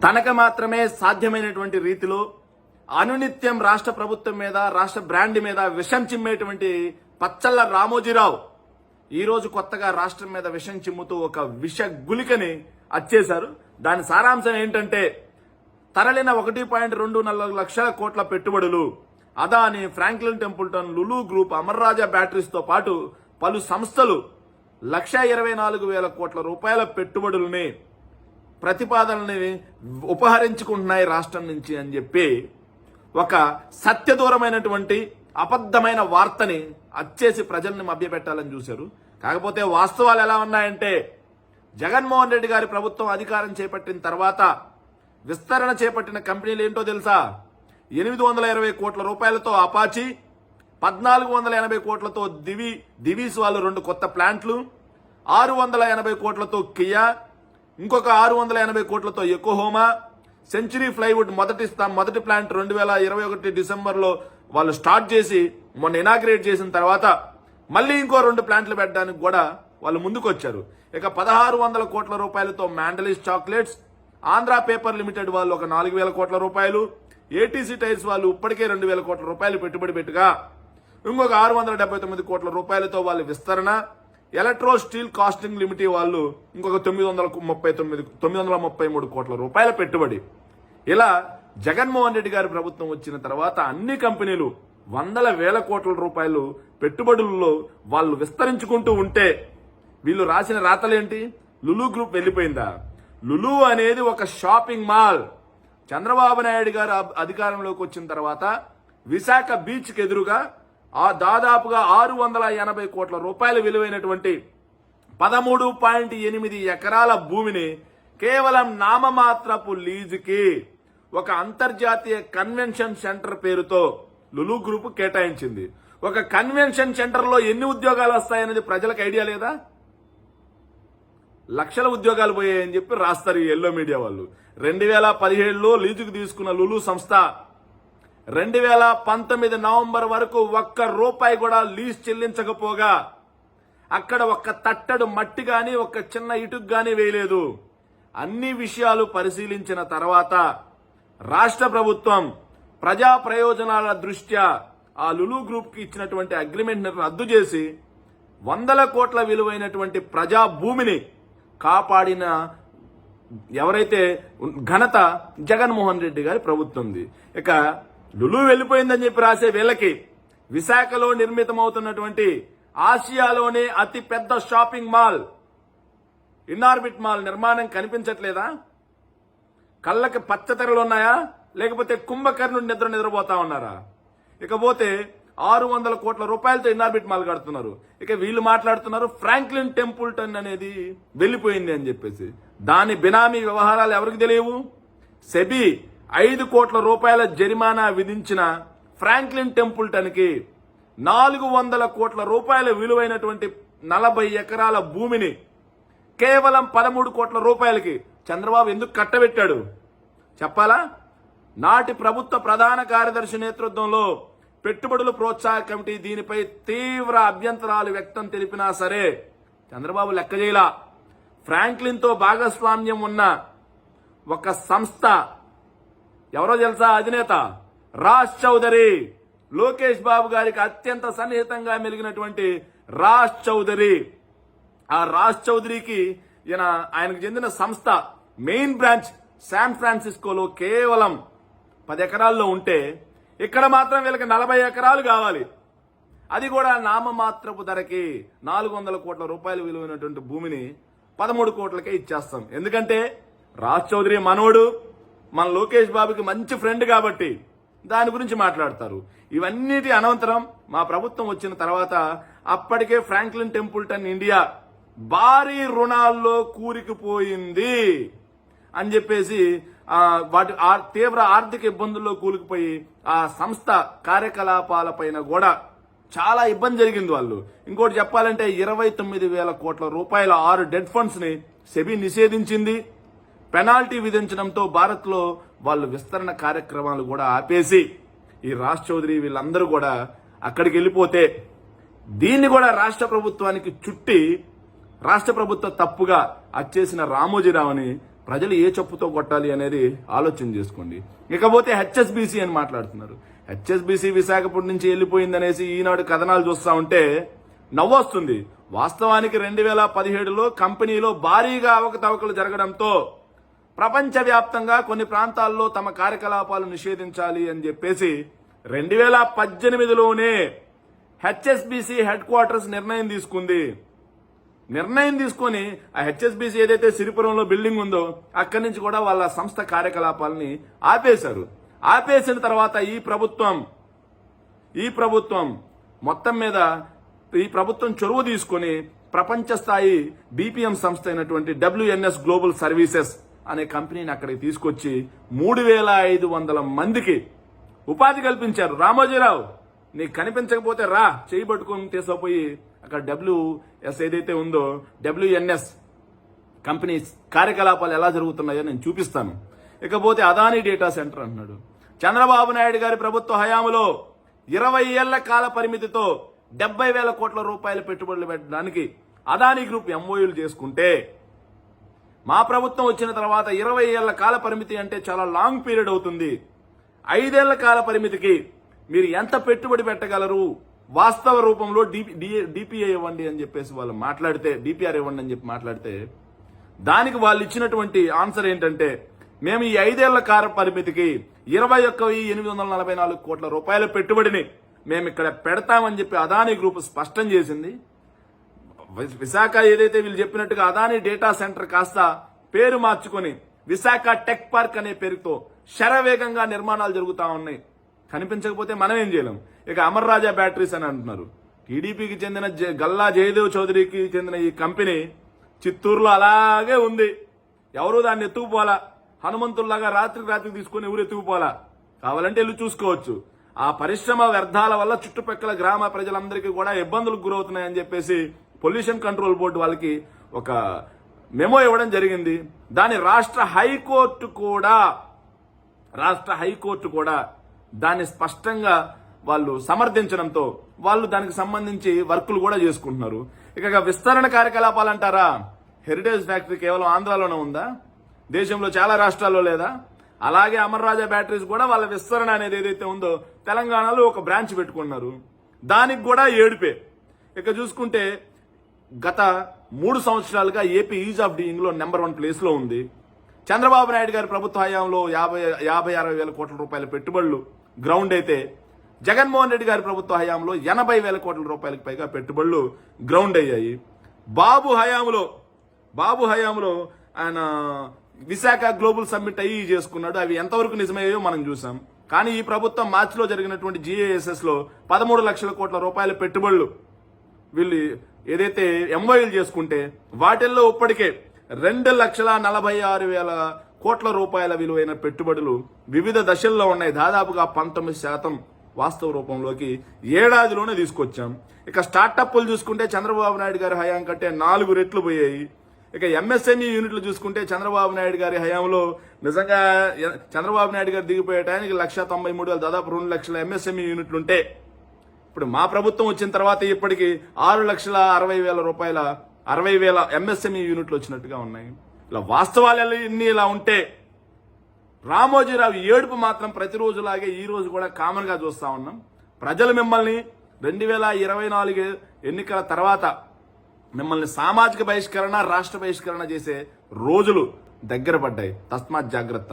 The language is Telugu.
తనకు మాత్రమే సాధ్యమైనటువంటి రీతిలో అనునిత్యం రాష్ట్ర ప్రభుత్వం మీద, రాష్ట్ర బ్రాండ్ మీద విషం చిమ్మేటువంటి పచ్చళ్ళ రామోజీరావు ఈరోజు కొత్తగా రాష్ట్రం మీద విషం చిమ్ముతూ ఒక విష గుళికని అచ్చేశారు. దాని సారాంశం ఏంటంటే, తరలిన 1.24 లక్షల కోట్ల పెట్టుబడులు Adani, Franklin Templeton, Lulu group, Amara Raja batteries తో పాటు పలు సంస్థలు 1,24,000 కోట్ల రూపాయల పెట్టుబడుల్ని, ప్రతిపాదనని ఉపహరించుకుంటున్నాయి రాష్ట్రం నుంచి అని చెప్పి ఒక సత్యదూరమైనటువంటి అబద్ధమైన వార్తని అచ్చేసి ప్రజల్ని మభ్యపెట్టాలని చూశారు. కాకపోతే వాస్తవాలు ఎలా ఉన్నాయంటే, జగన్మోహన్ రెడ్డి గారి ప్రభుత్వం అధికారం చేపట్టిన తర్వాత విస్తరణ చేపట్టిన కంపెనీలు ఏంటో తెలుసా? 820 కోట్ల రూపాయలతో అపాచీ, 1480 కోట్లతో దివీస్ వాళ్ళు 2 కొత్త ప్లాంట్లు, 680 కోట్లతో కియా, ఇంకొక 680 కోట్లతో ఎకోహోమా, సెంచరీ ప్లైవుడ్ మొదటి ప్లాంట్ 2021 డిసెంబర్లో వాళ్ళు స్టార్ట్ చేసి మొన్న ఇనాగ్రేట్ చేసిన తర్వాత మళ్ళీ ఇంకో 2 ప్లాంట్లు పెట్టడానికి కూడా వాళ్ళు ముందుకు వచ్చారు. ఇక 1,600 కోట్ల రూపాయలతో మ్యాండలిస్ చాక్లెట్స్, ఆంధ్ర పేపర్ లిమిటెడ్ వాళ్ళు ఒక 4,000 కోట్ల రూపాయలు, ఏటీసీ టైర్స్ వాళ్ళు ఇప్పటికే 2,000 కోట్ల రూపాయలు పెట్టుబడి పెట్టుగా ఇంకొక 679 కోట్ల రూపాయలతో వాళ్ళు విస్తరణ, ఎలక్ట్రో స్టీల్ కాస్టింగ్ లిమిటెడ్ వాళ్ళు ఇంకొక 933 కోట్ల రూపాయల పెట్టుబడి. ఇలా జగన్మోహన్ రెడ్డి గారి ప్రభుత్వం వచ్చిన తర్వాత అన్ని కంపెనీలు వందల వేల కోట్ల రూపాయలు పెట్టుబడుల్లో వాళ్ళు విస్తరించుకుంటూ ఉంటే వీళ్ళు రాసిన రాతలేంటి? లులు గ్రూప్ వెళ్ళిపోయిందా? లులు అనేది ఒక షాపింగ్ మాల్. చంద్రబాబు నాయుడు గారు అధికారంలోకి వచ్చిన తర్వాత విశాఖ బీచ్ కి ఎదురుగా దాదాపుగా 680 కోట్ల రూపాయల విలువైనటువంటి 13.8 ఎకరాల భూమిని కేవలం నామమాత్రపు లీజుకి ఒక అంతర్జాతీయ కన్వెన్షన్ సెంటర్ పేరుతో లులు గ్రూప్ కేటాయించింది. ఒక కన్వెన్షన్ సెంటర్ లో ఎన్ని ఉద్యోగాలు వస్తాయనేది ప్రజలకు ఐడియా లేదా? లక్షల ఉద్యోగాలు పోయాయని చెప్పి రాస్తారు ఈ ఎల్లో మీడియా వాళ్ళు. 2017లో లీజుకు తీసుకున్న లులు సంస్థ 2019 నవంబర్ వరకు ₹1 కూడా లీజ్ చెల్లించకపోగా అక్కడ ఒక్క తట్టడు మట్టి గాని ఒక్క చిన్న ఇటుకు గాని వేయలేదు. అన్ని విషయాలు పరిశీలించిన తర్వాత రాష్ట్ర ప్రభుత్వం ప్రజా ప్రయోజనాల దృష్ట్యా ఆ లులు గ్రూప్ కి ఇచ్చినటువంటి అగ్రిమెంట్ ని రద్దు చేసి 100 కోట్ల విలువైనటువంటి ప్రజా భూమిని కాపాడిన ఎవరైతే ఘనత జగన్మోహన్ రెడ్డి గారి ప్రభుత్వంది. ఇక లులు వెళ్ళిపోయిందని చెప్పి రాసే వీళ్ళకి విశాఖలో నిర్మితమవుతున్నటువంటి ఆసియాలోనే అతి పెద్ద షాపింగ్ మాల్ ఇన్నార్బిట్ మాల్ నిర్మాణం కనిపించట్లేదా? కళ్ళకి పచ్చతెరలు ఉన్నాయా? లేకపోతే కుంభకర్ణుడి నిద్రపోతా ఉన్నారా? ఇకపోతే 600 కోట్ల రూపాయలతో ఇన్నార్బిట్ మాల్ కడుతున్నారు. ఇక వీళ్ళు మాట్లాడుతున్నారు ఫ్రాంక్లిన్ టెంపుల్టన్ అనేది వెళ్లిపోయింది అని చెప్పేసి. దాని బినామీ వ్యవహారాలు ఎవరికి తెలియవు? సెబీ 5 కోట్ల రూపాయల జరిమానా విధించిన ఫ్రాంక్లిన్ టెంపుల్టన్ కి 400 కోట్ల రూపాయల విలువైనటువంటి 40 ఎకరాల భూమిని కేవలం 13 కోట్ల రూపాయలకి చంద్రబాబు ఎందుకు కట్టబెట్టాడు చెప్పాలా? నాటి ప్రభుత్వ ప్రధాన కార్యదర్శి నేతృత్వంలో పెట్టుబడుల ప్రోత్సాహ కమిటీ దీనిపై తీవ్ర అభ్యంతరాలు వ్యక్తం తెలిపినా సరే చంద్రబాబు లెక్క చేయలా. ఫ్రాంక్లిన్ తో భాగస్వామ్యం ఉన్న ఒక సంస్థ ఎవరో తెలుసా? అధినేత రాజ్ చౌదరి, లోకేష్ బాబు గారికి అత్యంత సన్నిహితంగా మెలిగినటువంటి రాజ్ చౌదరి. ఆ రాజ్ చౌదరికి ఆయనకు చెందిన సంస్థ మెయిన్ బ్రాంచ్ శాన్ ఫ్రాన్సిస్కోలో కేవలం 10 ఎకరాల్లో ఉంటే ఇక్కడ మాత్రం వీళ్ళకి 40 ఎకరాలు కావాలి. అది కూడా నామమాత్రపు ధరకి 400 కోట్ల రూపాయలు విలువైనటువంటి భూమిని 13 కోట్లకే ఇచ్చేస్తాం. ఎందుకంటే రాజ్ చౌదరి మనోడు, మన లోకేష్ బాబుకి మంచి ఫ్రెండ్ కాబట్టి దాని గురించి మాట్లాడతారు. ఇవన్నిటి అనంతరం మా ప్రభుత్వం వచ్చిన తర్వాత అప్పటికే ఫ్రాంక్లిన్ టెంపుల్టన్ ఇండియా భారీ రుణాల్లో కూరుకుపోయింది అని చెప్పేసి వాటి తీవ్ర ఆర్థిక ఇబ్బందుల్లో కూలికిపోయి ఆ సంస్థ కార్యకలాపాలపైన కూడా చాలా ఇబ్బంది జరిగింది వాళ్ళు. ఇంకోటి చెప్పాలంటే 29,000 కోట్ల రూపాయల 6 డెట్ ఫండ్స్ ని సెబీ నిషేధించింది. పెనాల్టీ విధించడంతో భారత్ లో వాళ్ళు విస్తరణ కార్యక్రమాలు కూడా ఆపేసి ఈ రాజ్ చౌదరి వీళ్ళందరూ కూడా అక్కడికి వెళ్ళిపోతే దీన్ని కూడా రాష్ట్ర ప్రభుత్వానికి చుట్టి రాష్ట్ర ప్రభుత్వ తప్పుగా అచ్చేసిన రామోజీరావుని ప్రజలు ఏ చెప్పుతో కొట్టాలి అనేది ఆలోచన చేసుకోండి. ఇకపోతే హెచ్ఎస్బీసీ అని మాట్లాడుతున్నారు. హెచ్ఎస్బీసీ విశాఖపట్నం నుంచి వెళ్ళిపోయిందనేసి ఈనాడు కథనాలు చూస్తా ఉంటే నవ్వొస్తుంది. వాస్తవానికి 2017లో కంపెనీలో భారీగా అవకతవకలు జరగడంతో ప్రపంచవ్యాప్తంగా కొన్ని ప్రాంతాల్లో తమ కార్యకలాపాలు నిషేధించాలి అని చెప్పేసి 2018లోనే హెచ్ఎస్బీసీ హెడ్ క్వార్టర్స్ నిర్ణయం తీసుకొని ఆ హెచ్ఎస్బీసీ ఏదైతే సిరిపురంలో బిల్డింగ్ ఉందో అక్కడి నుంచి కూడా వాళ్ళ సంస్థ కార్యకలాపాలని ఆపేశారు. ఆపేసిన తర్వాత ఈ ప్రభుత్వం మొత్తం మీద ఈ ప్రభుత్వం చొరవ తీసుకొని ప్రపంచ స్థాయి బీపీఎం సంస్థ అయినటువంటి WNS గ్లోబల్ సర్వీసెస్ అనే కంపెనీని అక్కడికి తీసుకొచ్చి 3500 మందికి ఉపాధి కల్పించారు. రామోజీరావు నీకు కనిపించకపోతే రా, చేయి పట్టుకొని తీసుకుపోయి అక్కడ WS ఏదైతే ఉందో WNS కంపెనీ కార్యకలాపాలు ఎలా జరుగుతున్నాయో నేను చూపిస్తాను. ఇకపోతే అదానీ డేటా సెంటర్ అంటున్నాడు. చంద్రబాబు నాయుడు గారి ప్రభుత్వ హయాంలో 20 ఏళ్ల కాల పరిమితితో 70,000 కోట్ల రూపాయల పెట్టుబడులు పెట్టడానికి అదానీ గ్రూప్ MOUలు చేసుకుంటే, మా ప్రభుత్వం వచ్చిన తర్వాత 20 ఏళ్ల కాల పరిమితి అంటే చాలా లాంగ్ పీరియడ్ అవుతుంది. 5 ఏళ్ల కాల పరిమితికి మీరు ఎంత పెట్టుబడి పెట్టగలరు, వాస్తవ రూపంలో డిపిఐ ఇవ్వండి అని చెప్పేసి వాళ్ళు మాట్లాడితే, డిపిఆర్ ఇవ్వండి అని చెప్పి మాట్లాడితే, దానికి వాళ్ళు ఇచ్చినటువంటి ఆన్సర్ ఏంటంటే, మేము ఈ 5 ఏళ్ల కాల పరిమితికి 21,844 కోట్ల రూపాయల పెట్టుబడిని మేము ఇక్కడ పెడతామని చెప్పి అదానీ గ్రూప్ స్పష్టం చేసింది. విశాఖ ఏదైతే వీళ్ళు చెప్పినట్టుగా అదానీ డేటా సెంటర్ కాస్త పేరు మార్చుకొని విశాఖ టెక్ పార్క్ అనే పేరుతో శరవేగంగా నిర్మాణాలు జరుగుతా ఉన్నాయి. కనిపించకపోతే మనం ఏం చేయలేం. ఇక అమర్ రాజా బ్యాటరీస్ అని అంటున్నారు. టీడీపీకి చెందిన గల్లా జయదేవ్ చౌదరికి చెందిన ఈ కంపెనీ చిత్తూరులో అలాగే ఉంది. ఎవరు దాన్ని ఎత్తుకుపోలా. హనుమంతుల్లాగా రాత్రికి తీసుకుని ఎవరు ఎత్తుకుపోలా. కావాలంటే వెళ్ళి చూసుకోవచ్చు. ఆ పరిశ్రమ వ్యర్థాల వల్ల చుట్టుపక్కల గ్రామ ప్రజలందరికీ కూడా ఇబ్బందులకు గురవుతున్నాయని చెప్పేసి పొల్యూషన్ కంట్రోల్ బోర్డు వాళ్ళకి ఒక మెమో ఇవ్వడం జరిగింది. దాని రాష్ట్ర హైకోర్టు కూడా దాన్ని స్పష్టంగా వాళ్ళు సమర్థించడంతో వాళ్ళు దానికి సంబంధించి వర్కులు కూడా చేసుకుంటున్నారు. ఇక విస్తరణ కార్యకలాపాలు అంటారా, హెరిటేజ్ ఫ్యాక్టరీ కేవలం ఆంధ్రాలోనే ఉందా? దేశంలో చాలా రాష్ట్రాల్లో లేదా? అలాగే అమర్ రాజా బ్యాటరీస్ కూడా వాళ్ళ విస్తరణ అనేది ఏదైతే ఉందో తెలంగాణలో ఒక బ్రాంచ్ పెట్టుకున్నారు. దానికి కూడా ఏడుపే. ఇక చూసుకుంటే గత 3 సంవత్సరాలుగా ఏపీ ఈజ్ ఆఫ్ డూయింగ్ లో నెంబర్ 1 ప్లేస్ లో ఉంది. చంద్రబాబు నాయుడు గారి ప్రభుత్వ హయాంలో 50-60 వేల కోట్ల రూపాయల పెట్టుబడులు గ్రౌండ్ అయితే, జగన్మోహన్ రెడ్డి గారి ప్రభుత్వ హయాంలో 80,000 కోట్ల రూపాయలకు పైగా పెట్టుబడులు గ్రౌండ్ అయ్యాయి. బాబు హయాంలో ఆయన విశాఖ గ్లోబల్ సమ్మిట్ అయ్యి చేసుకున్నాడు. అవి ఎంతవరకు నిజమయ్యాయో మనం చూసాం. కానీ ఈ ప్రభుత్వం మార్చిలో జరిగినటువంటి GASS లో 13 లక్షల కోట్ల రూపాయల పెట్టుబడులు వీళ్ళు ఏదైతే MOUలు చేసుకుంటే, వాటిల్లో ఇప్పటికే 2,46,000 కోట్ల రూపాయల విలువైన పెట్టుబడులు వివిధ దశల్లో ఉన్నాయి. దాదాపుగా 19% వాస్తవ రూపంలోకి ఏడాదిలోనే తీసుకొచ్చాం. ఇక స్టార్టప్లు చూసుకుంటే చంద్రబాబు నాయుడు గారి హయాం కంటే 4 రెట్లు పోయాయి. ఇక MSME యూనిట్లు చూసుకుంటే చంద్రబాబు నాయుడు గారి హయాంలో నిజంగా చంద్రబాబు నాయుడు గారు దిగిపోయే టైంకి 1,93,000 దాదాపు 2 లక్షల MSME యూనిట్లుంటే, ఇప్పుడు మా ప్రభుత్వం వచ్చిన తర్వాత ఇప్పటికి 6,60,000 రూపాయల 60,000 MSME యూనిట్లు వచ్చినట్టుగా ఉన్నాయి. ఇలా వాస్తవాలు ఇన్ని ఇలా ఉంటే రామోజీరావు ఏడుపు మాత్రం ప్రతిరోజులాగే ఈ రోజు కూడా కామన్ గా చూస్తా ఉన్నాం. ప్రజలు మిమ్మల్ని 2024 ఎన్నికల తర్వాత మిమ్మల్ని సామాజిక బహిష్కరణ, రాష్ట్ర బహిష్కరణ చేసే రోజులు దగ్గర పడ్డాయి. తస్మాత్ జాగ్రత్త.